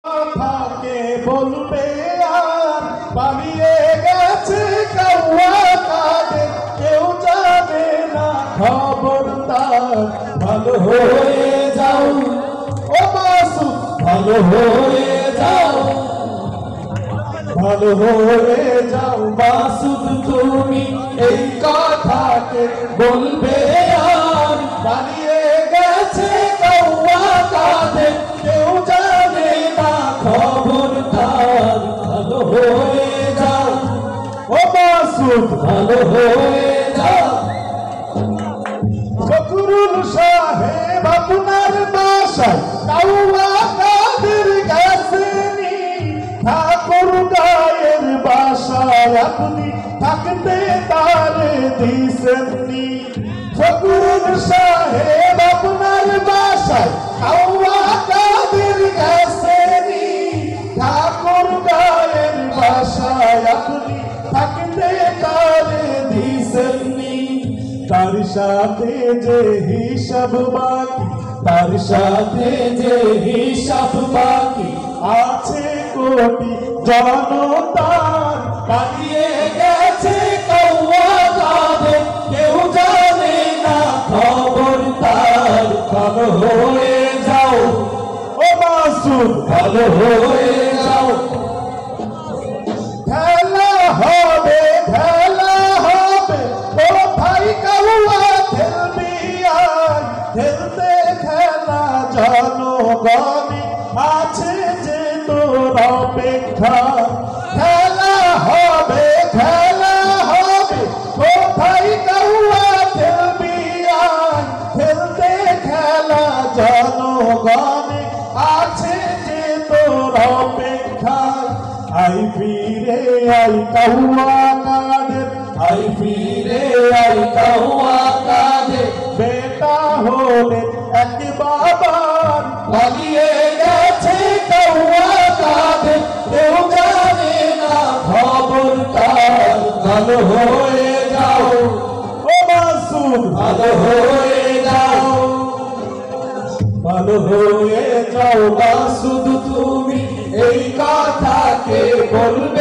কথাকে বলবে আর পালিয়ে গেছে কাউয়া কাঁদে, কেউ জানে না খবরদার। ভালো হয়ে যাও ও মাসুদ, ভালো হয়ে যাও, ভালো হয়ে যাও মাসুদ তুমি, এই কথাকে বলবে আর পালিয়ে গেছে কাউয়া কাঁদে, কেউ জানে না খবরদার। ভালো হয়ে যাও ও মাসুদ, ভালো হয়ে যাও। ফখরুল সাহেব আপনার বাসায় কাউয়া কাদের গেছেনি, ঠাকুর গায়ের বাসায় আপনি থাকতে তারে দিছেননি। ফখরুল সাহেব আপনার বাসায় কাউয়া কাদের গেছেনি, ঠাকুর গায়ের বাসায় আপনি থাকতে তারে দিছেননি। তার সাথে যে হিসাব বাকি, তার সাথে যে হিসাব বাকি আছে কোটি জনতার, পালিয়ে গেছে কাউয়া কাঁদে, কেউ জানে না খবরদার। ভালো হয়ে যাও ও মাসুদ, ভালো হয়ে যাও। খেলা হবে, খেলা হবে, ও ভাই কাউয়া খেলবি আয়, খেলতে খেলা জনগণে আছে যে তোর অপেক্ষা। খেলা হবে, খেলা হবে, ও ভাই কাউয়া খেলবি আয়, খেলতে খেলা জনগণে আছে যে তোর অপেক্ষা। আই ফিরে আই কাউয়া কাদের, আই ফিরে আই কাউয়া কাদের, বেটা হলে এক বাবার, পালিয়ে গেছে কাউয়া কাদের, কেউ জানে না খবরদার। ভালো হয়ে যাও ও মাসুদ, ভালো হয়ে যাও, ভালো হয়ে যাও মাসুদ তুমি, এই কথাকে বলবে